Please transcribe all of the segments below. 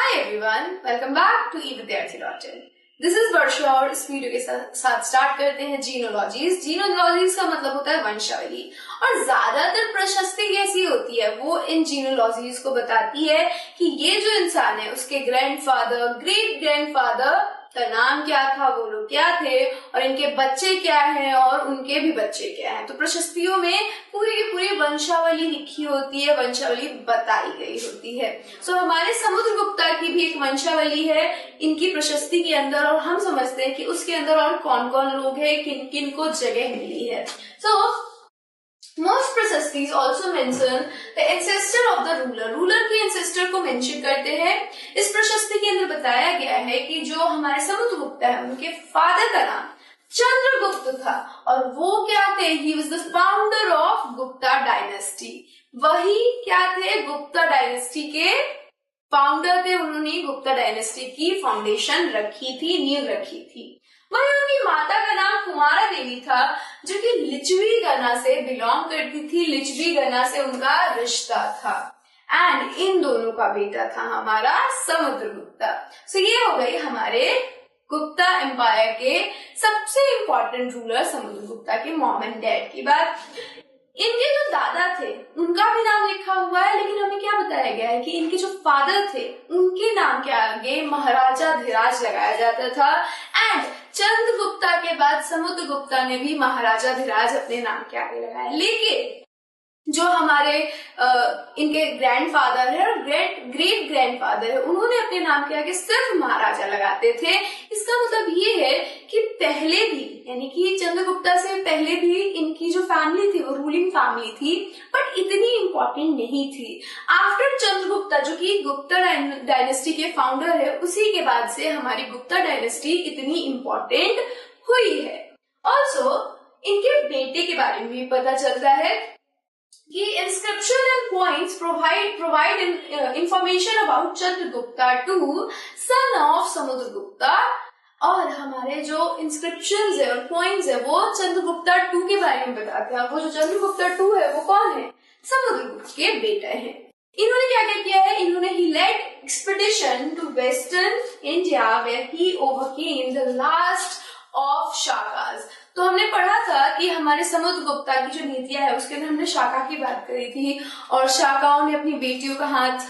Hi everyone, welcome back to evidyarthi.in। This is Varsha और इस video के साथ स्टार्ट करते हैं जीनोलॉजीज। जीनोलॉजीज का मतलब होता है वंशावली, और ज्यादातर प्रशस्ति कैसी होती है वो इन जीनोलॉजीज को बताती है कि ये जो इंसान है उसके ग्रैंडफादर, ग्रेट ग्रैंडफादर का नाम क्या था, वो लोग क्या थे, और इनके बच्चे क्या हैं और उनके भी बच्चे क्या हैं। तो प्रशस्तियों में पूरी की पूरी वंशावली लिखी होती है, वंशावली बताई गई होती है। सो हमारे समुद्रगुप्ता की भी एक वंशावली है इनकी प्रशस्ति के अंदर, और हम समझते हैं कि उसके अंदर और कौन कौन लोग हैं, किन किन को जगह मिली है। सो most प्रशस्तिज also mention the ancestor of the ruler। Ruler के ancestor को मेंशन करते हैं। इस प्रशस्ति के अंदर बताया गया है कि जो हमारे समुद्रगुप्त है उनके फादर का नाम चंद्रगुप्त था, और वो क्या थे, he was the founder of Gupta dynasty. वही क्या थे, गुप्ता डायनेस्टी के फाउंडर थे। उन्होंने गुप्ता डायनेस्टी की फाउंडेशन रखी थी, नींव रखी थी। वही उनकी माता का नाम कुमारा देवी था, जो कि लिच्छवी गणा से बिलोंग करती थी। लिच्छवी गणा से उनका रिश्ता था, एंड इन दोनों का बेटा था हमारा समुद्रगुप्ता। सो ये हो गई हमारे गुप्ता एम्पायर के सबसे इंपॉर्टेंट रूलर समुद्रगुप्ता के मॉम एंड डैड की बात। इनके जो दादा थे उनका भी नाम लिखा हुआ है, लेकिन हमें क्या बताया गया है कि इनके जो फादर थे उनके नाम के आगे महाराजा धीराज लगाया जाता था, एंड चंद्रगुप्ता के बाद समुद्रगुप्ता ने भी महाराजा धीराज अपने नाम के आगे लगाया। लेकिन जो हमारे इनके ग्रैंडफादर है और ग्रेट ग्रैंडफादर है, उन्होंने अपने नाम के आगे सिर्फ महाराजा लगाते थे। इसका मतलब ये है कि पहले भी, यानी कि चंद्रगुप्ता से पहले भी इनकी जो फैमिली थी वो रूलिंग फैमिली थी, बट इतनी इंपॉर्टेंट नहीं थी। आफ्टर चंद्रगुप्ता, जो कि गुप्ता डायनेस्टी के फाउंडर है, उसी के बाद से हमारी गुप्ता डायनेस्टी इतनी इंपॉर्टेंट हुई है। ऑल्सो इनके बेटे के बारे में भी पता चलता है कि inscription and coins provide information about Chandragupta two son of Samudragupta, और हमारे जो inscriptions है और coins है वो चंद्रगुप्ता टू के बारे में बताते हैं। वो जो चंद्रगुप्ता टू है वो कौन है, समुद्रगुप्त के बेटे हैं। इन्होंने क्या क्या किया है, इन्होंने he led expedition to western India where he overcame the last of Shakas. तो हमने पढ़ा था कि हमारे समुद्रगुप्ता की जो नीतियां है उसके अंदर हमने शाका की बात करी थी, और शाकाओं ने अपनी बेटियों का हाथ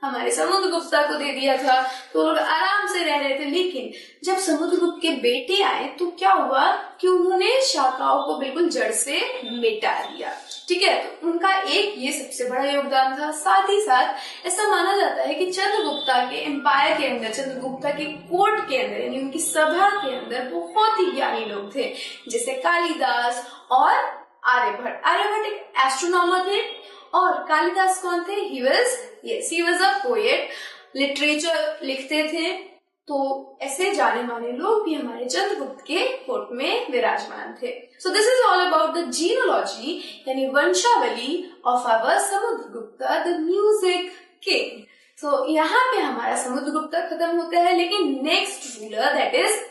हमारे समुद्रगुप्ता को दे दिया था, तो लोग आराम से रह रहे थे। लेकिन जब समुद्रगुप्त के बेटे आए तो क्या हुआ कि उन्होंने शाकाओं को बिल्कुल जड़ से मिटा दिया। ठीक है, तो उनका एक ये सबसे बड़ा योगदान था। साथ ही साथ ऐसा माना जाता है कि चंद्रगुप्ता के एम्पायर के अंदर, चंद्रगुप्ता के कोर्ट के अंदर, यानी उनकी सभा के अंदर बहुत ही ज्ञानी लोग थे, जैसे कालिदास और आर्यभट्ट। आर्यभट्ट एक एस्ट्रोनॉमर थे, और कालिदास कौन थे, he was a poet, literature लिखते थे। तो ऐसे जाने माने लोग भी हमारे चंद्रगुप्त के कोर्ट में विराजमान थे। So this is all about the genealogy, यानी वंशावली of our Samudragupta the music king. So यहाँ पे हमारा समुद्रगुप्ता खत्म होता है, लेकिन next ruler that is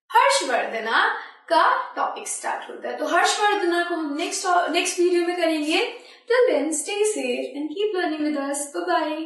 Harshavardhana का टॉपिक स्टार्ट होता है। तो हर्षवर्धना को हम नेक्स्ट वीडियो में करेंगे। Till then, stay safe and keep learning with us. Bye bye.